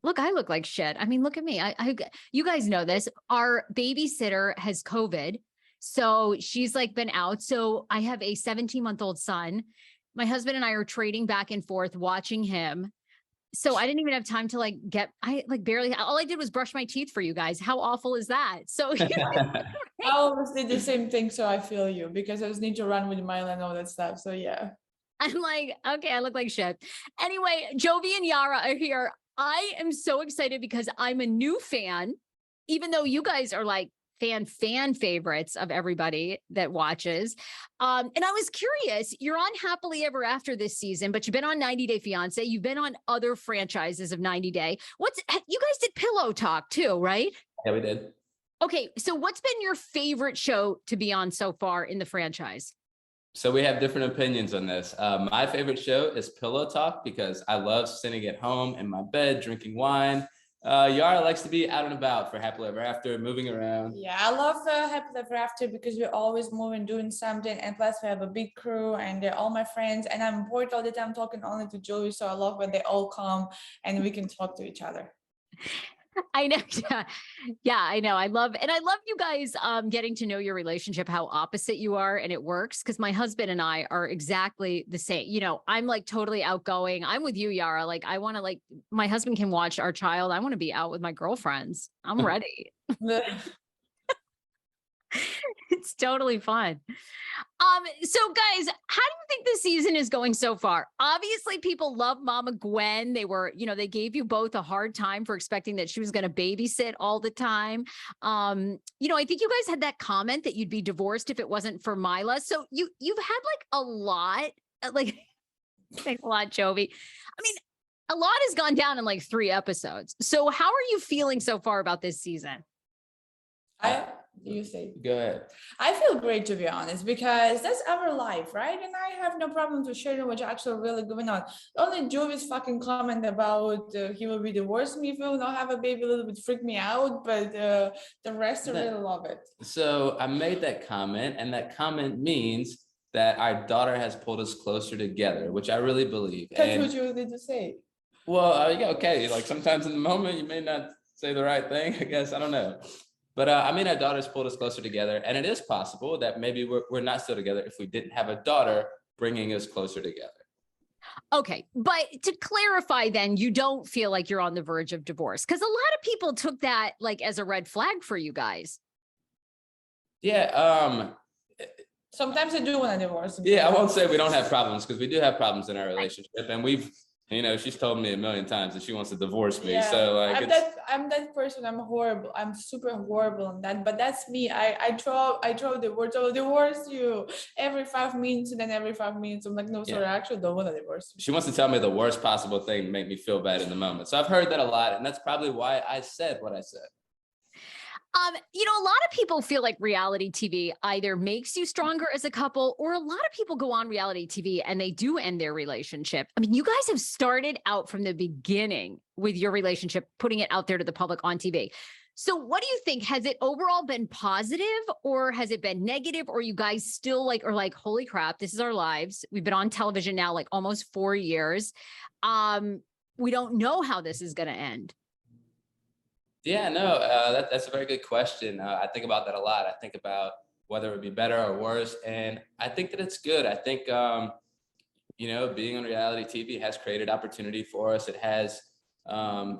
look, I look like shit. I mean, look at me. You guys know this. Our babysitter has COVID. So she's like been out. So I have a 17-month-old son. My husband and I are trading back and forth watching him. So I didn't even have time to I barely, all I did was brush my teeth for you guys. How awful is that? So I always did the same thing. So I feel you because I just need to run with Milo and all that stuff. So yeah. I'm like, okay, I look like shit. Anyway, Jovi and Yara are here. I am so excited because I'm a new fan, even though you guys are like fan favorites of everybody that watches. And I was curious, you're on Happily Ever After this season, but you've been on 90 Day Fiance. You've been on other franchises of 90 Day. You guys did Pillow Talk too, right? Yeah, we did. Okay. So what's been your favorite show to be on so far in the franchise? So we have different opinions on this. My favorite show is Pillow Talk because I love sitting at home in my bed, drinking wine. Yara likes to be out and about for Happily Ever After, moving around. Yeah, I love Happily Ever After because we're always moving, doing something. And plus we have a big crew and they're all my friends. And I'm bored all the time talking only to Joey. So I love when they all come and we can talk to each other. I know. Yeah, I know. I love you guys getting to know your relationship, how opposite you are, and it works because my husband and I are exactly the same. You know, I'm like totally outgoing. I'm with you, Yara. Like I want to my husband can watch our child. I want to be out with my girlfriends. I'm ready. It's totally fun. So guys, how do you think this season is going so far? Obviously, people love Mama Gwen. They gave you both a hard time for expecting that she was going to babysit all the time. I think you guys had that comment that you'd be divorced if it wasn't for Mila. So you've had a lot, thanks a lot, Jovi. I mean, a lot has gone down in 3 episodes. So how are you feeling so far about this season? You say. Go ahead. I feel great, to be honest, because that's our life, right? And I have no problem to share what's actually really going on. Only Jovi's fucking comment about he will be divorced me if he will not have a baby a little bit freaked me out, but the rest I really love it. So I made that comment, and that comment means that our daughter has pulled us closer together, which I really believe. That's what you need to say. Well, yeah, okay. Sometimes in the moment you may not say the right thing, I guess. I don't know. But our daughter's pulled us closer together. And it is possible that maybe we're not still together if we didn't have a daughter bringing us closer together. Okay. But to clarify then, you don't feel like you're on the verge of divorce? Because a lot of people took that as a red flag for you guys. Yeah. Sometimes I do want to divorce. Yeah, I won't say we don't have problems because we do have problems in our relationship. And we've, she's told me a million times that she wants to divorce me. Yeah. So I'm that person. I'm horrible. I'm super horrible on that. But that's me. I throw the words, I will divorce you every 5 minutes, and then every 5 minutes I'm like, no, sorry, I actually don't want to divorce you. She wants to tell me the worst possible thing to make me feel bad in the moment. So I've heard that a lot, and that's probably why I said what I said. A lot of people feel like reality TV either makes you stronger as a couple, or a lot of people go on reality TV and they do end their relationship. I mean, you guys have started out from the beginning with your relationship, putting it out there to the public on TV. So what do you think? Has it overall been positive, or has it been negative? Or you guys still are like, holy crap, this is our lives. We've been on television now almost 4 years. We don't know how this is going to end. Yeah, no, that's a very good question. I think about that a lot. I think about whether it would be better or worse. And I think that it's good. I think, being on reality TV has created opportunity for us. It has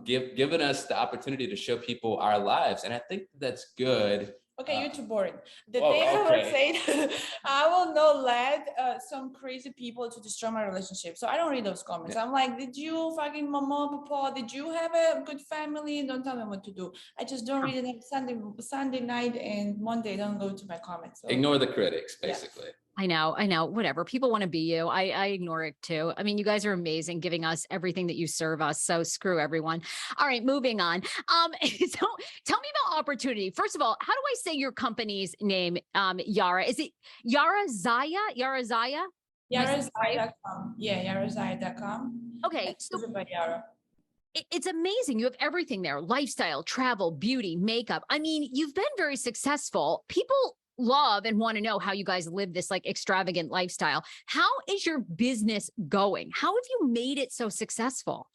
given us the opportunity to show people our lives. And I think that's good. Okay, you're too boring. The thing I would say, I will not let some crazy people to destroy my relationship. So I don't read those comments. Yeah. I'm like, did you fucking mama, papa, did you have a good family? Don't tell me what to do. I just don't read it. Sunday night and Monday, don't go to my comments. So. Ignore the critics, basically. Yeah. I know. Whatever. People want to be you. I ignore it too. I mean, you guys are amazing, giving us everything that you serve us. So screw everyone. All right, moving on. So tell me about opportunity. First of all, how do I say your company's name, Yara? Is it Yara Zaya? Yara Zaya? YaraZaya.com. Yeah, YaraZaya.com. Okay. So by Yara. It's amazing. You have everything there: lifestyle, travel, beauty, makeup. I mean, you've been very successful. People love and want to know how you guys live this extravagant lifestyle. How is your business going? How have you made it so successful?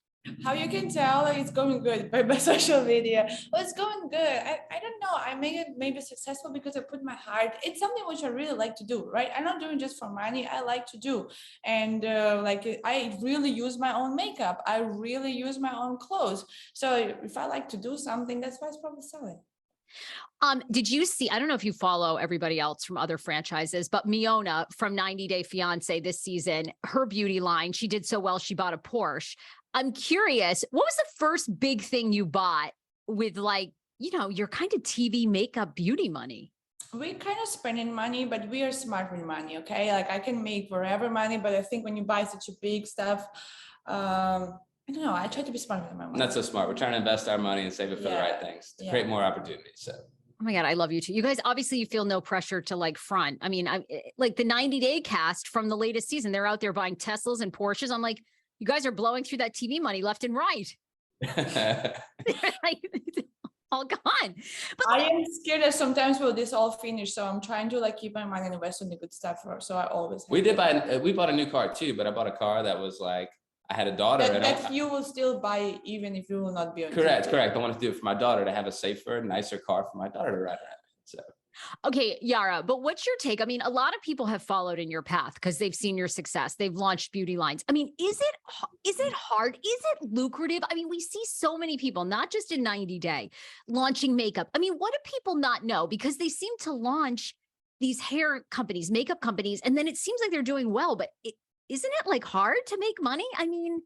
How you can tell it's going good by social media? Well, it's going good. I don't know. I made it maybe successful because I put my heart. It's something which I really like to do, right? I'm not doing just for money. I like to do, and I really use my own makeup. I really use my own clothes. So if I like to do something, that's why it's probably selling. Did you see, I don't know if you follow everybody else from other franchises, but Miona from 90 Day Fiance this season, her beauty line, she did so well, she bought a Porsche. I'm curious, what was the first big thing you bought with like, your kind of TV makeup beauty money? We kind of spending money, but we are smart with money. Okay. Like I can make wherever money, but I think when you buy such a big stuff, I don't know. I try to be smart with my money. Not so smart. We're trying to invest our money and save it for the right things to create more opportunities. So. Oh my God, I love you too. You guys, obviously you feel no pressure to like front. I mean, I'm like the 90 Day cast from the latest season, they're out there buying Teslas and Porsches. I'm like, you guys are blowing through that TV money left and right. Like, all gone. But I am scared that sometimes will this all finish. So I'm trying to like keep my money and invest in the good stuff. So I always. We bought a new car too, but I bought a car that was like, I had a daughter. That you will still buy even if you will not be on Correct. I want to do it for my daughter to have a safer, nicer car for my daughter to ride around. So. Okay, Yara, but what's your take? I mean, a lot of people have followed in your path because they've seen your success. They've launched beauty lines. I mean, is it hard? Is it lucrative? I mean, we see so many people, not just in 90 Day, launching makeup. I mean, what do people not know? Because they seem to launch these hair companies, makeup companies, and then it seems like they're doing well, but isn't it like hard to make money? I mean,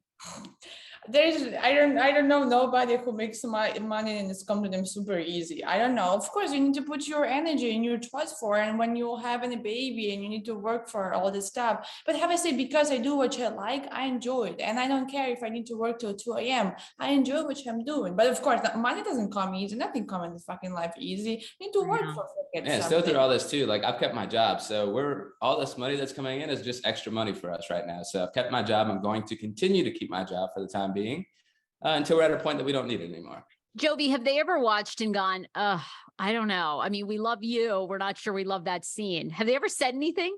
I don't know nobody who makes money and it's come to them super easy. I don't know. Of course, you need to put your energy and your trust for it. And when you have a baby and you need to work for all this stuff. But have I said, because I do what I like, I enjoy it. And I don't care if I need to work till 2 a.m. I enjoy what I'm doing. But of course, money doesn't come easy. Nothing comes in this fucking life easy. You need to work for it. Yeah, still through all this too. Like I've kept my job. So all this money that's coming in is just extra money for us right now. So I've kept my job. I'm going to continue to keep my job for the time being until we're at a point that we don't need it anymore. Jovi, have they ever watched and gone, I don't know. I mean, we love you. We're not sure we love that scene. Have they ever said anything?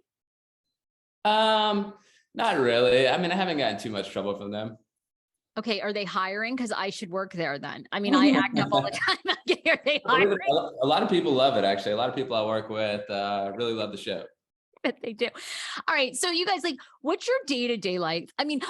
Not really. I mean, I haven't gotten too much trouble from them. Okay, are they hiring? Because I should work there then. I mean, I act up all the time. Are they hiring? A lot of people love it, actually. A lot of people I work with really love the show. They do. All right. So you guys, like, what's your day-to-day life? I mean,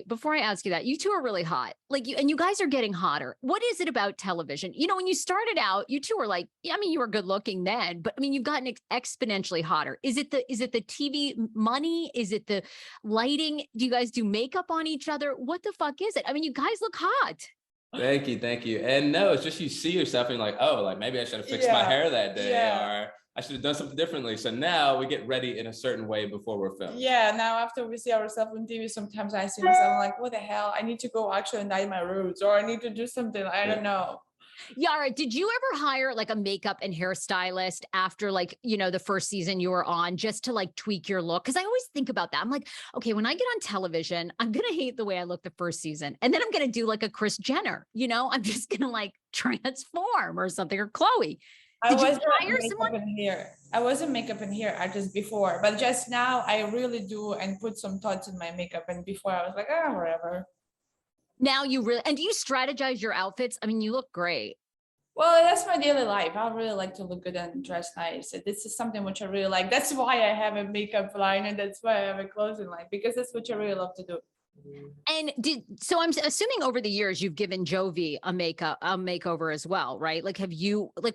before I ask you that, you two are really hot. Like you guys are getting hotter. What is it about television? When you started out, you two were like, yeah, I mean, you were good looking then, but I mean, you've gotten exponentially hotter. Is it the TV money? Is it the lighting? Do you guys do makeup on each other? What the fuck is it? I mean, you guys look hot. Thank you. And no, it's just you see yourself and you're like, oh, like maybe I should have fixed my hair that day or I should have done something differently. So now we get ready in a certain way before we're filmed. Yeah, now after we see ourselves on TV, sometimes I see myself, I'm like, what the hell? I need to go actually dye my roots or I need to do something. I don't know. Yara, did you ever hire like a makeup and hairstylist after like, the first season you were on just to like tweak your look? Because I always think about that. I'm like, okay, when I get on television, I'm going to hate the way I look the first season. And then I'm going to do like a Kris Jenner, I'm just going to like transform or something, or Chloe. I wasn't makeup and hair artist before, but just now I really do and put some thoughts in my makeup. And before I was like, whatever. Now you really, and do you strategize your outfits? I mean, you look great. Well, that's my daily life. I really like to look good and dress nice. This is something which I really like. That's why I have a makeup line and that's why I have a clothing line, because that's what I really love to do. And so I'm assuming over the years you've given Jovi a makeover as well, right? Like,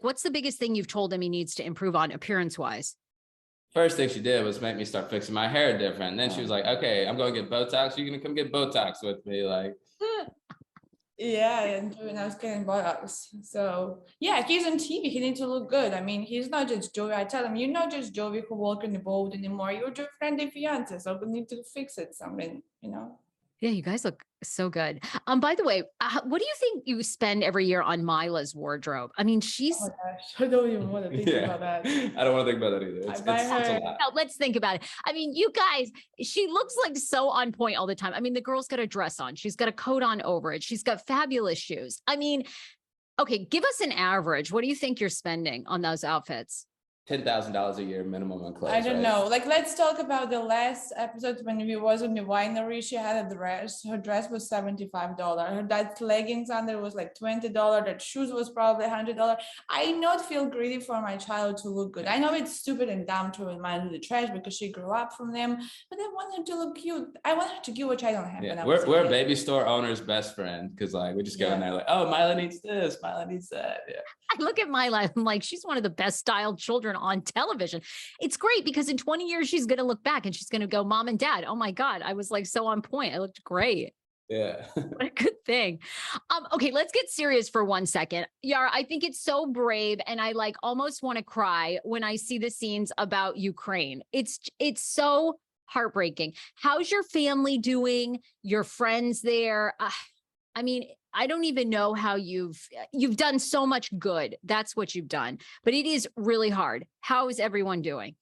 what's the biggest thing you've told him he needs to improve on appearance wise? First thing she did was make me start fixing my hair different. And then she was like, okay, I'm going to get Botox. You're going to come get Botox with me. Like, yeah, and I was getting Botox. So yeah, he's on TV. He needs to look good. I mean, he's not just Jovi. I tell him, you're not just Jovi who walk in the boat anymore. You're your friend and fiance. So we need to fix it. Something, Yeah, you guys look so good. By the way, what do you think you spend every year on Mila's wardrobe? I mean, she's... Oh my gosh, I don't even want to think about that. I don't want to think about that either. It's a lot. No, let's think about it. I mean, you guys, she looks like so on point all the time. I mean, the girl's got a dress on. She's got a coat on over it. She's got fabulous shoes. I mean, okay, give us an average. What do you think you're spending on those outfits? $10,000 a year minimum on clothes. I don't know. Like, let's talk about the last episode when we was in the winery. She had a dress. Her dress was $75. Her that leggings under was like $20. That shoes was probably $100. I not feel greedy for my child to look good. I know it's stupid and dumb to remind her the trash because she grew up from them, but I want her to look cute. I want her to get which I don't have. Yeah, we're a baby store owner's best friend because like we just go in there like, oh, Mila needs this, Mila needs that. Yeah. I look at Mila, I'm like, she's one of the best styled children on television. It's great because in 20 years, she's going to look back and she's going to go, Mom and Dad, oh my God, I was like so on point. I looked great. Yeah. What a good thing. Okay, let's get serious for 1 second. Yara, I think it's so brave and I like almost want to cry when I see the scenes about Ukraine. It's so heartbreaking. How's your family doing? Your friends there? I mean, I don't even know how you've done so much good. That's what you've done, but it is really hard. How is everyone doing?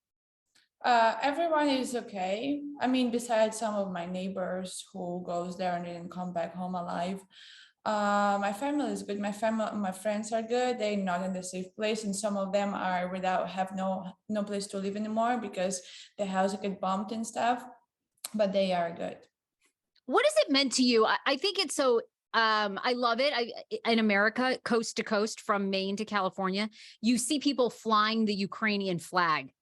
Everyone is okay. I mean, besides some of my neighbors who goes there and didn't come back home alive. My family is good. My friends are good. They're not in the safe place, and some of them are have no place to live anymore because the house get bombed and stuff. But they are good. What has it meant to you? I think it's so. I love it. In America, coast to coast, from Maine to California, you see people flying the Ukrainian flag.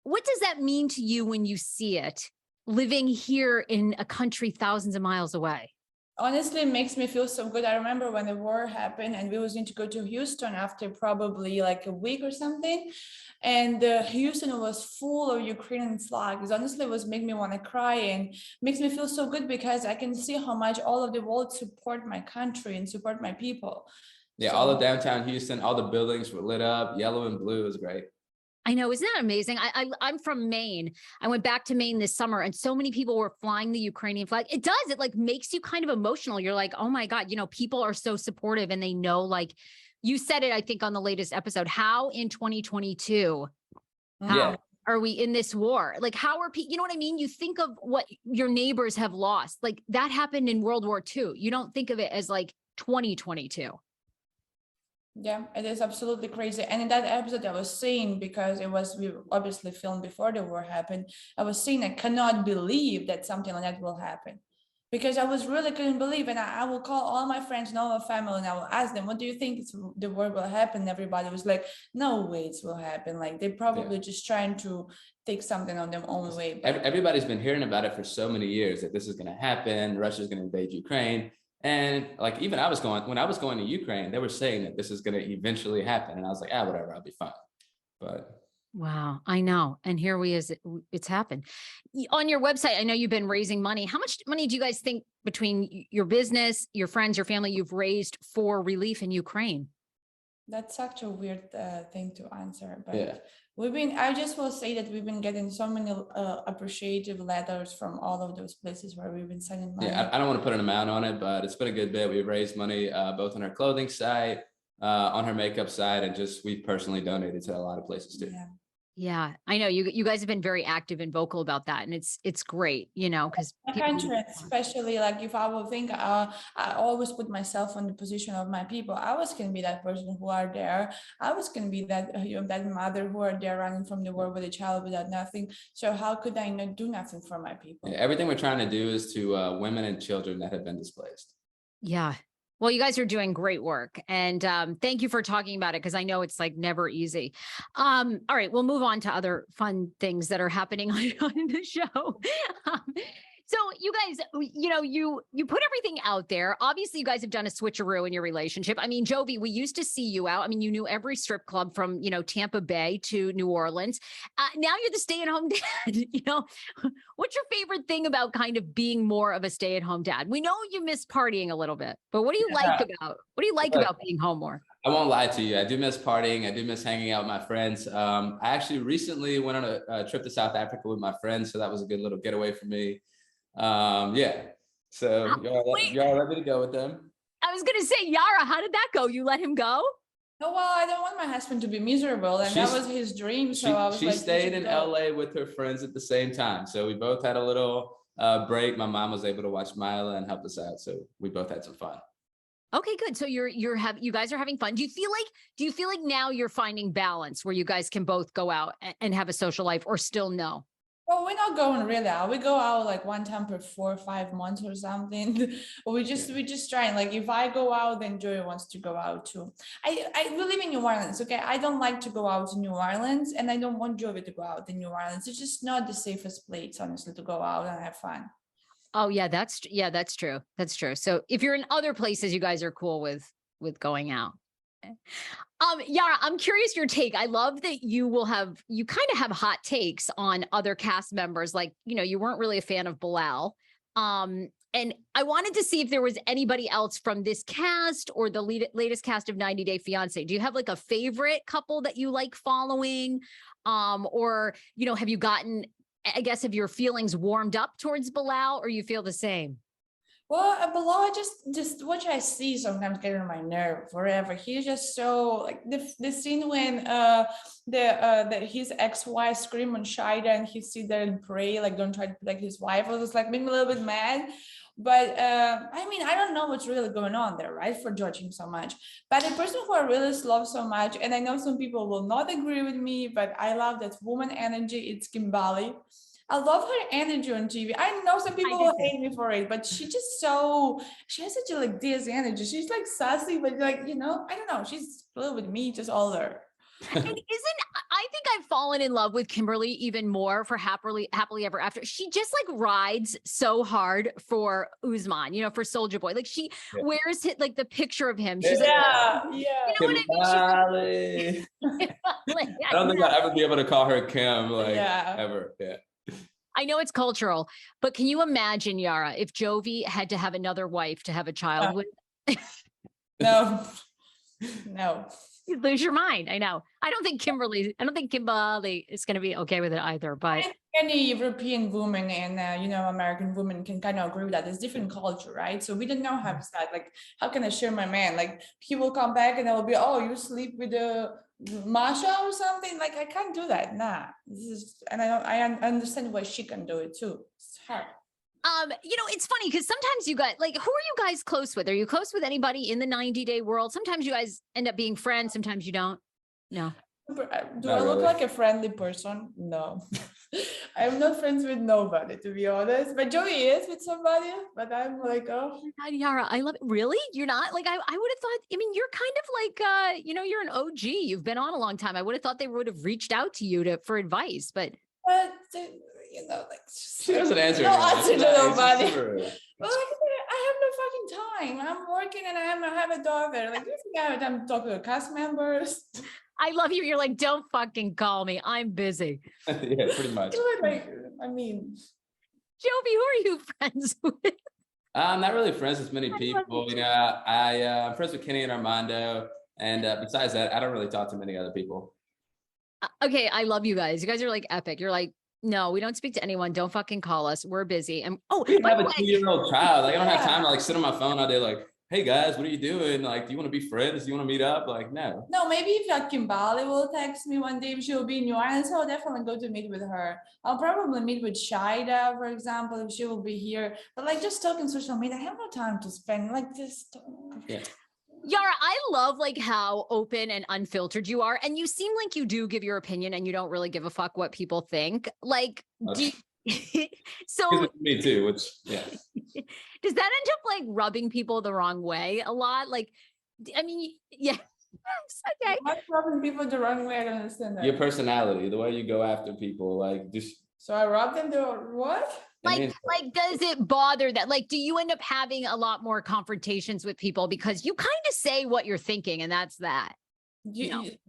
What does that mean to you when you see it living here in a country thousands of miles away? Honestly, it makes me feel so good. I remember when the war happened and we was going to go to Houston after probably like a week or something. And Houston was full of Ukrainian flags. Honestly, it was make me want to cry and makes me feel so good because I can see how much all of the world support my country and support my people. Yeah, all of downtown Houston, all the buildings were lit up. Yellow and blue is great. I know. Isn't that amazing? I'm from Maine. I went back to Maine this summer and so many people were flying the Ukrainian flag. It does. It like makes you kind of emotional. You're like, oh my God, people are so supportive and they know, like you said it, I think on the latest episode, how in 2022, are we in this war? Like how are people, you know what I mean? You think of what your neighbors have lost. Like that happened in World War II. You don't think of it as like 2022. Yeah, it is absolutely crazy. And in that episode, I was saying, because we obviously filmed before the war happened, I was saying I cannot believe that something like that will happen. Because I really couldn't believe. And I will call all my friends and all my family and I will ask them, what do you think the war will happen? Everybody was like, no way it will happen. Like they're probably just trying to take something on their own way. Everybody's been hearing about it for so many years that this is going to happen. Russia's going to invade Ukraine. And like, even when I was going to Ukraine, they were saying that this is going to eventually happen. And I was like, whatever, I'll be fine. But wow, I know. And here it's happened. On your website, I know you've been raising money. How much money do you guys think between your business, your friends, your family, you've raised for relief in Ukraine? That's such a weird thing to answer, but I just will say that we've been getting so many appreciative letters from all of those places where we've been sending money. Yeah, I don't want to put an amount on it, but it's been a good bit. We've raised money both on her clothing site, on her makeup side, and we've personally donated to a lot of places too. Yeah, I know you guys have been very active and vocal about that, and it's great, because my country, especially like if I will think, I always put myself in the position of my people. I was gonna be that person who are there. I was gonna be that that mother who are there running from the war with a child without nothing. So how could I not do nothing for my people? Yeah, everything we're trying to do is to women and children that have been displaced. Yeah. Well, you guys are doing great work, and thank you for talking about it because I know it's like never easy. All right, we'll move on to other fun things that are happening on the show. So you guys, you put everything out there. Obviously, you guys have done a switcheroo in your relationship. I mean, Jovi, we used to see you out. I mean, you knew every strip club from, Tampa Bay to New Orleans. Now you're the stay-at-home dad. What's your favorite thing about kind of being more of a stay-at-home dad? We know you miss partying a little bit, but what do you like about being home more? I won't lie to you. I do miss partying. I do miss hanging out with my friends. I actually recently went on a trip to South Africa with my friends, so that was a good little getaway for me. So y'all ready to go with them? I was gonna say, Yara, how did that go? You let him go? No, well, I don't want my husband to be miserable, and that was his dream. So she stayed in LA with her friends at the same time. So we both had a little break. My mom was able to watch Mila and help us out. So we both had some fun. Okay, good. So you guys are having fun. Do you feel like now you're finding balance where you guys can both go out and have a social life, or still no? Well, we're not going really out. We go out like one time per 4 or 5 months or something. we just trying. Like if I go out, then Joey wants to go out too. We live in New Orleans. Okay, I don't like to go out to New Orleans, and I don't want Joey to go out in New Orleans. It's just not the safest place, honestly, to go out and have fun. Oh yeah, that's true. That's true. So if you're in other places, you guys are cool with going out. Yara, I'm curious your take. I love that you kind of have hot takes on other cast members. Like, you weren't really a fan of Bilal. And I wanted to see if there was anybody else from this cast or the latest cast of 90 Day Fiance. Do you have like a favorite couple that you like following? Or, have you gotten, I guess, have your feelings warmed up towards Bilal, or you feel the same? Well, Bilal, just what I see sometimes get on my nerve forever. He's just so like the scene when his ex-wife scream on Shida and he sit there and pray, like don't try to protect his wife. I was just like making me a little bit mad. But I mean, I don't know what's really going on there, right? For judging so much. But the person who I really love so much, and I know some people will not agree with me, but I love that woman energy. It's Kimbali. I love her energy on TV. I know some people will hate me for it, but she has such a like this energy. She's like sassy, but like, I don't know. She's a little bit me, just older. And I think I've fallen in love with Kimberly even more for happily ever after. She just like rides so hard for Usman, for Soulja Boy. Like she wears it like the picture of him. She's yeah. You know what I mean? I don't think I'll ever be able to call her Kim, ever. Yeah. I know it's cultural, but can you imagine, Yara, if Jovi had to have another wife to have a child with? No. You lose your mind. I know. I don't think Kimberly is going to be okay with it either, but any European woman and American woman can kind of agree with that. It's different culture, right? So we don't know how it's that. Like, how can I share my man? Like, he will come back and I will be, oh, you sleep with the Masha or something. Like, I can't do that. Nah. I understand why she can do it too. It's hard. It's funny because sometimes you guys, like, who are you guys close with? Are you close with anybody in the 90-day world? Sometimes you guys end up being friends. Sometimes you don't. No. Do I look like a friendly person? No. I'm not friends with nobody, to be honest. But Joey is with somebody, but I'm like, oh. God, Yara, I love it. Really? You're not? Like, I would have thought, you're kind of like, you're an OG. You've been on a long time. I would have thought they would have reached out to you for advice, but she doesn't answer. No answer to nobody. Well, I have no fucking time. I'm working and I have a daughter. Like, you think I'm talking to cast members? I love you. You're like, don't fucking call me. I'm busy. Yeah, pretty much. Jovi, who are you friends with? I'm not really friends with many people. I'm friends with Kenny and Armando. And besides that, I don't really talk to many other people. Okay, I love you guys. You guys are like epic. You're like, no, we don't speak to anyone. Don't fucking call us. We're busy. And I have a 2-year-old child. Like, I don't have time to like sit on my phone all day. Like, hey guys, what are you doing? Like, do you want to be friends? Do you want to meet up? Like, no. No, maybe if like Kimbali will text me one day if she'll be in New Orleans, I'll definitely go to meet with her. I'll probably meet with Shida, for example, if she will be here. But like just talking social media, I have no time to spend like this. Yeah. Yara, I love like how open and unfiltered you are. And you seem like you do give your opinion and you don't really give a fuck what people think. Like, so me too, which, yeah. Does that end up like rubbing people the wrong way a lot? Like, yeah. Okay. Why rubbing people the wrong way? I don't understand that. Your personality, the way you go after people, like just. So I rub them the what? Like, does it bother that? Like, do you end up having a lot more confrontations with people because you kind of say what you're thinking and that's that?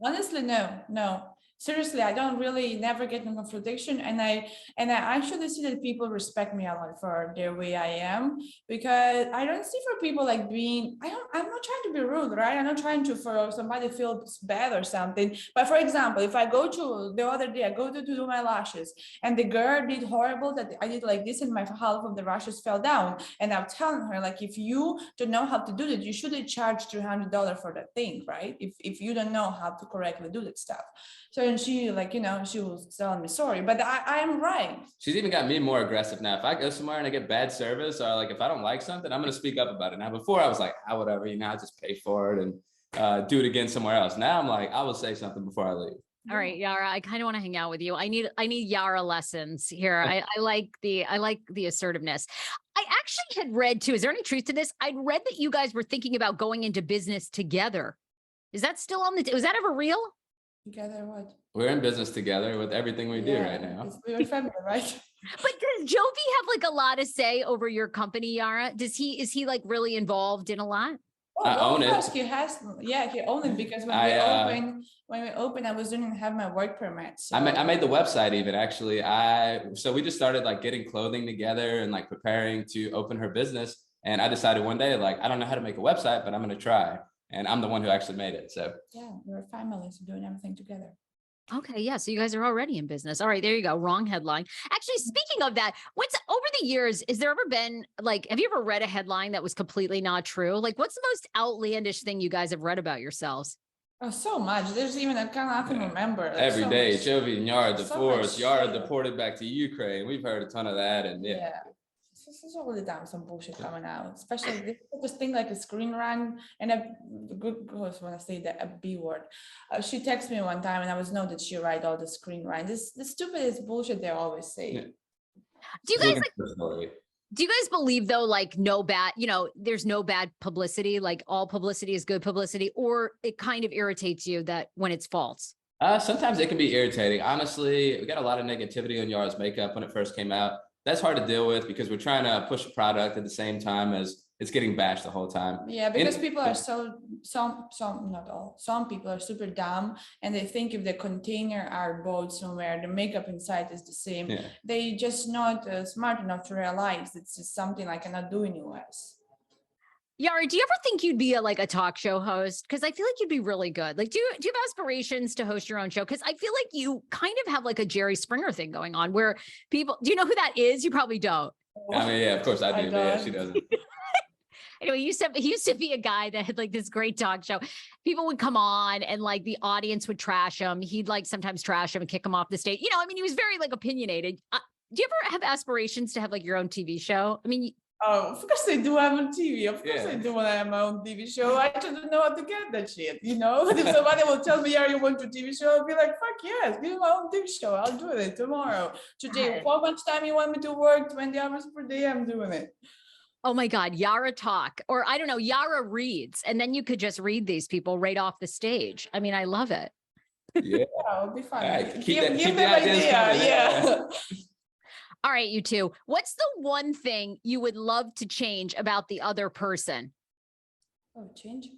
Honestly, no. Seriously, I don't really never get in confrontation, and I actually see that people respect me a lot for the way I am, because I don't see for people like I'm not trying to be rude, right? I'm not trying to for somebody feels bad or something. But for example, if I go to the other day, I go to do my lashes and the girl did horrible that I did like this and my half of the lashes fell down. And I'm telling her, like, if you don't know how to do that, you shouldn't charge $300 for that thing, right? If you don't know how to correctly do that stuff. So and she like, she was telling me sorry, but I am right. She's even got me more aggressive now. If I go somewhere and I get bad service or like if I don't like something, I'm going to speak up about it. Now, before I was like, whatever, I just pay for it and do it again somewhere else. Now I'm like, I will say something before I leave. All right, Yara, I kind of want to hang out with you. I need Yara lessons here. I like the assertiveness. I actually had read too. Is there any truth to this? I'd read that you guys were thinking about going into business together. Is that still on was that ever real? Together what? We're in business together with everything we do right now. We're family, right? But does Jovi have like a lot to say over your company, Yara? Is he like really involved in a lot? I own it. He owns it because when we opened, I didn't have my work permit. So. I made the website even actually. So we just started like getting clothing together and like preparing to open her business. And I decided one day, like, I don't know how to make a website, but I'm going to try. And I'm the one who actually made it. So yeah, we're families doing everything together. Okay, yeah. So you guys are already in business. All right, there you go. Wrong headline. Actually, speaking of that, what's over the years, has there ever been like, have you ever read a headline that was completely not true? Like, what's the most outlandish thing you guys have read about yourselves? Oh, so much. There's even I can't even remember. Like, every so day, much. Jovi and Yara divorced, So Yara deported back to Ukraine. We've heard a ton of that, and yeah. There's all the time some bullshit coming out, especially this thing like a screen run. And the good girls when I say that a B word. She texted me one time, and I know that she write all the screen run. The stupidest bullshit they always say. Yeah. Do you guys believe though, like no bad, there's no bad publicity, like all publicity is good publicity, or it kind of irritates you that when it's false? Sometimes it can be irritating. Honestly, we got a lot of negativity on Yara's makeup when it first came out. That's hard to deal with because we're trying to push a product at the same time as it's getting bashed the whole time. Yeah, because people are some not all, some people are super dumb and they think if the container are bought somewhere, the makeup inside is the same. Yeah. They just not smart enough to realize it's just something I cannot do in US. Yara, do you ever think you'd be a talk show host? Because I feel like you'd be really good. Like, do you have aspirations to host your own show? Because I feel like you kind of have like a Jerry Springer thing going on where people, do you know who that is? You probably don't. I mean, yeah, of course I do. But yeah, she doesn't. Anyway, he used to be a guy that had like this great talk show. People would come on and like the audience would trash him. He'd like sometimes trash him and kick him off the stage. He was very like opinionated. Do you ever have aspirations to have like your own TV show? I mean, oh, of course I do have a TV. Of course I do want to have my own TV show. I just don't know how to get that shit, If somebody will tell me, you want your TV show? I'll be like, fuck yes, give me my own TV show. I'll do it tomorrow. Today, how much time you want me to work? 20 hours per day, I'm doing it. Oh my God, Yara talk. Or I don't know, Yara reads. And then you could just read these people right off the stage. I mean, I love it. Yeah, it'll be fun. Right, give them ideas. Yeah. All right, you two. What's the one thing you would love to change about the other person? Oh, change.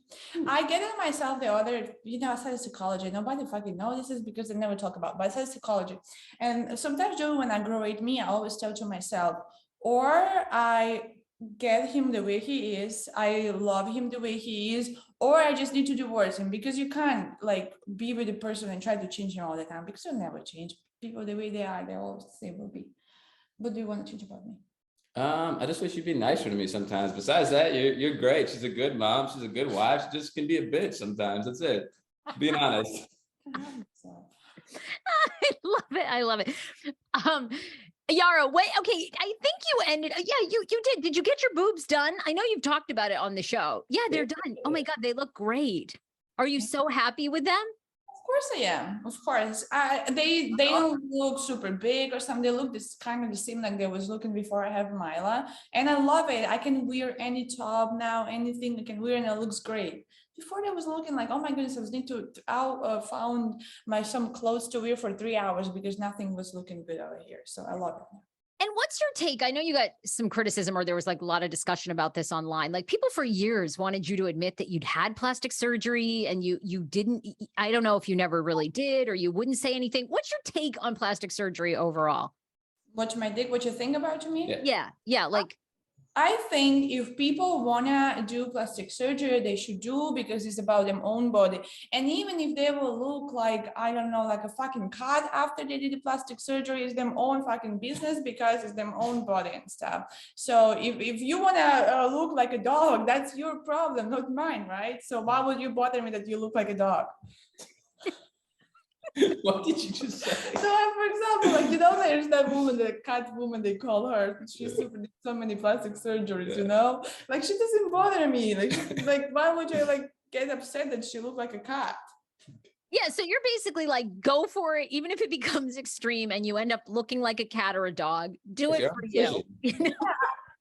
I get it myself the other, I study psychology. Nobody fucking knows this is because they never talk about, but I study psychology. And sometimes, Joe, when I grade me, I always tell to myself, or I get him the way he is, I love him the way he is, or I just need to divorce him, because you can't like be with the person and try to change him all the time, because you'll never change people the way they are. They're always the same will be. What do you want to change about me? I just wish you'd be nicer to me sometimes. Besides that, you're great. She's a good mom. She's a good wife. She just can be a bitch sometimes. That's it. Being honest. I love it. Yara, wait, okay. I think you ended. Yeah, you did. Did you get your boobs done? I know you've talked about it on the show. Yeah, they're done. Oh my God, they look great. Are you so happy with them? Of course I am. Of course. They don't look super big or something. They look this kind of the same like they was looking before I have Mila. And I love it. I can wear any top now, anything I can wear, and it looks great. Before they was looking like, oh my goodness, I was need to found some clothes to wear for 3 hours because nothing was looking good over here. So I love it. And what's your take? I know you got some criticism, or there was like a lot of discussion about this online. Like people for years wanted you to admit that you'd had plastic surgery and you didn't. I don't know if you never really did, or you wouldn't say anything. What's your take on plastic surgery overall? What's my take? What you think about me? Yeah. Like, I think if people wanna do plastic surgery, they should do, because it's about their own body. And even if they will look like, I don't know, like a fucking cat after they did the plastic surgery, it's their own fucking business, because it's their own body and stuff. So if you wanna look like a dog, that's your problem, not mine, right? So why would you bother me that you look like a dog? What did you just say? So, for example, like, there's that woman, the cat woman, they call her. She's did so many plastic surgeries, like she doesn't bother me. Like why would you like get upset that she looked like a cat? Yeah, so you're basically like, go for it, even if it becomes extreme and you end up looking like a cat or a dog. Do it for you.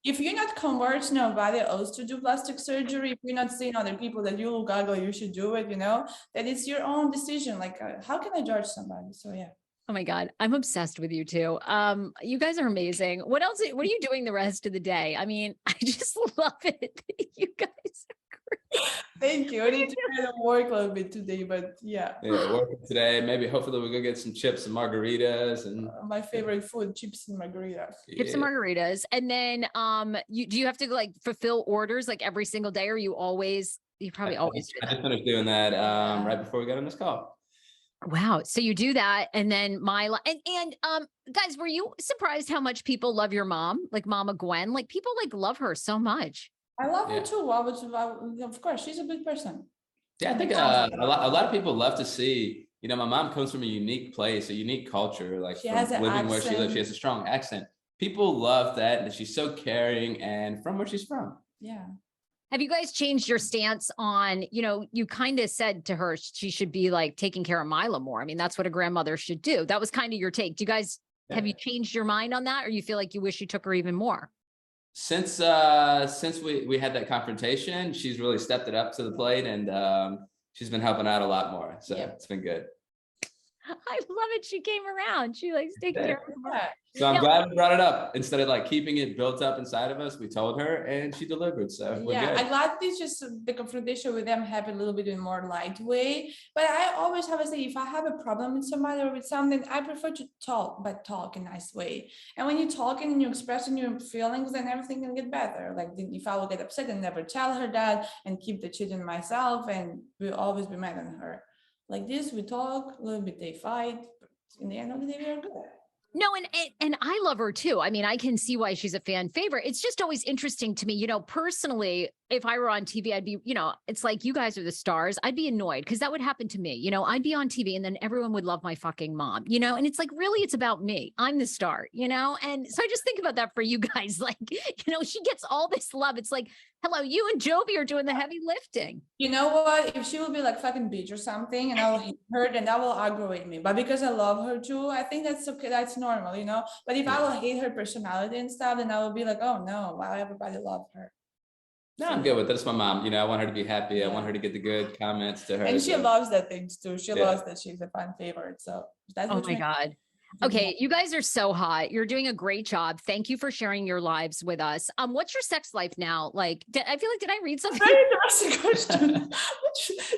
If you're not converting nobody else to do plastic surgery, if you're not seeing other people that you look ugly, you should do it, that it's your own decision. Like, how can I judge somebody? So, yeah. Oh my God, I'm obsessed with you too. You guys are amazing. What are you doing the rest of the day? I mean, I just love it. You guys are great. Thank you. I need to kind of work a little bit today, but yeah. Yeah, working today. Maybe hopefully we'll go get some chips and margaritas and my favorite food, chips and margaritas. Chips and margaritas. And then do you have to like fulfill orders like every single day, or you probably always do that? I just finished doing that right before we got on this call. Wow. So you do that. And then guys, were you surprised how much people love your mom? Like Mama Gwen, like people like love her so much. I love her too. Of course, she's a good person. Yeah, I think a lot of people love to see, my mom comes from a unique place, a unique culture, like she has an living accent. where she lives. She has a strong accent. People love that she's so caring and from where she's from. Yeah. Have you guys changed your stance on, you kind of said to her, she should be like taking care of Mila more. I mean, that's what a grandmother should do. That was kind of your take. Do you guys, have you changed your mind on that? Or you feel like you wish you took her even more? Since we had that confrontation, she's really stepped it up to the plate, and she's been helping out a lot more. So It's been good. I love it. She came around. She likes taking care of her. So I'm glad we brought it up. Instead of like keeping it built up inside of us, we told her and she delivered. So we're good. I'm glad this just the confrontation with them happened a little bit in more light way. But I always have to say, if I have a problem with somebody or with something, I prefer to talk, but talk in a nice way. And when you're talking and you're expressing your feelings, then everything can get better. Like if I will get upset and never tell her that and keep the shit in myself, and we'll always be mad on her. Like this, we talk a little bit, they fight, but in the end of the day, we are good. No, and I love her too. I mean, I can see why she's a fan favorite. It's just always interesting to me, personally, if I were on TV, I'd be, it's like you guys are the stars. I'd be annoyed because that would happen to me. I'd be on TV and then everyone would love my fucking mom, and it's like, really, it's about me. I'm the star, and so I just think about that for you guys. Like, she gets all this love. It's like, hello, you and Jovi are doing the heavy lifting. You know what? If she will be like fucking bitch or something and I will hate her, then that will aggravate me. But because I love her too, I think that's okay. That's normal, But if I will hate her personality and stuff, then I will be like, oh no, why everybody love her? No, I'm good with it. It's my mom. I want her to be happy. Yeah. I want her to get the good comments to her. And she loves that things too. She loves that she's a fan favorite. So that's oh my God. Okay, you guys are so hot. You're doing a great job. Thank you for sharing your lives with us. What's your sex life now? Like, I feel like, did I read something? Very interesting question.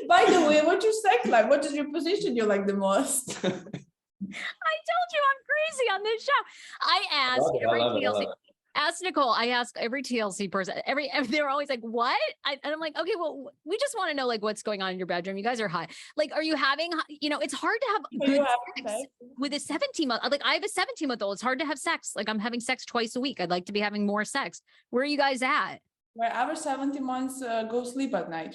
By the way, what's your sex life? What is your position you like the most? I told you I'm crazy on this show. I ask every TLC. Ask Nicole. I ask every TLC person. They're always like, "What?" And I'm like, "Okay, well, we just want to know like what's going on in your bedroom. You guys are hot. Like, are you having? It's hard to have good sex with a 17-month. Like, I have a 17-month-old. It's hard to have sex. Like, I'm having sex twice a week. I'd like to be having more sex. Where are you guys at? Well, our 17 months go sleep at night.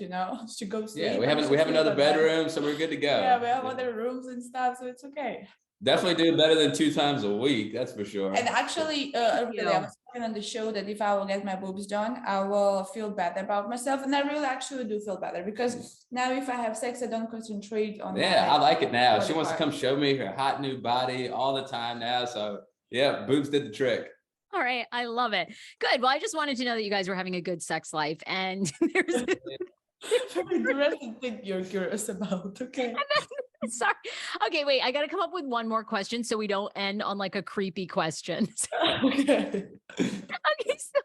She goes sleep. Yeah, we have another bedroom, so we're good to go. Yeah, we have other rooms and stuff, so it's okay. Definitely do better than 2 times a week, that's for sure. And actually, I was talking on the show that if I will get my boobs done, I will feel better about myself. And I really actually do feel better because now if I have sex, I don't concentrate on I like it now. She wants to come show me her hot new body all the time now. So yeah, boobs did the trick. All right. I love it. Good. Well, I just wanted to know that you guys were having a good sex life and there's the rest of the thing you're curious about. Okay. Sorry. Okay, wait. I got to come up with one more question so we don't end on like a creepy question. Okay. Okay. So,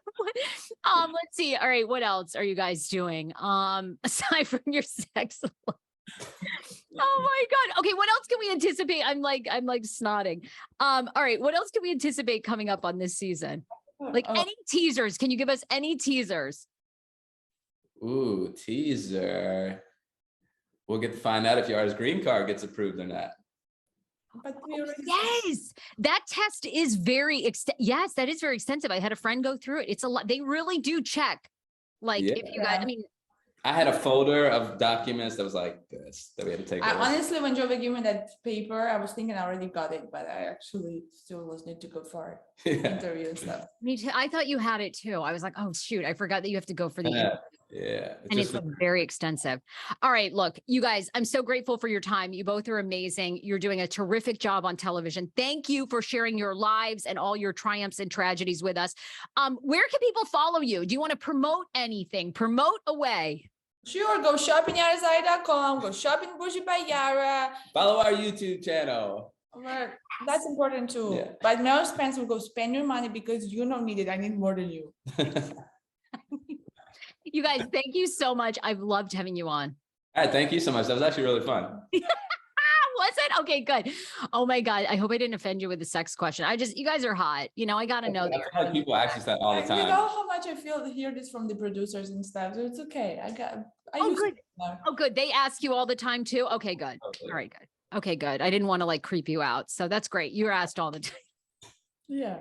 let's see. All right. What else are you guys doing? Aside from your sex life? Oh my God. Okay. What else can we anticipate? I'm like snotting. All right. What else can we anticipate coming up on this season? Like any teasers? Can you give us any teasers? Ooh, teaser. We'll get to find out if Yara's green card gets approved or not. But we already Yes, that test is very yes, that is very extensive. I had a friend go through it. It's a lot. They really do check. Like if you guys, I mean, I had a folder of documents that was like this that we had to take. Honestly, when Jovi gave me that paper, I was thinking I already got it, but I actually still was need to go for interview and stuff. Me too. I thought you had it too. I was like, oh shoot, I forgot that you have to go for the interview. Yeah. And it's very extensive. All right, look, you guys, I'm so grateful for your time. You both are amazing. You're doing a terrific job on television. Thank you for sharing your lives and all your triumphs and tragedies with us. Where can people follow you? Do you want to promote anything? Promote away. Sure, go shop in yarazari.com, go shop in Bougie by Yara. Follow our YouTube channel. That's important too. Yeah. But Mel Spence will go spend your money because you don't need it. I need more than you. You guys, thank you so much. I've loved having you on. All right, thank you so much. That was actually really fun. Was it? Okay, good. Oh my God. I hope I didn't offend you with the sex question. You guys are hot. You know, I got to know that. People actually say that all the time. You know how much I feel to hear this from the producers and stuff. So it's okay. Good. They ask you all the time too. Okay, good. Okay. All right, good. Okay, good. I didn't want to like creep you out. So that's great. You're asked all the time. Yeah.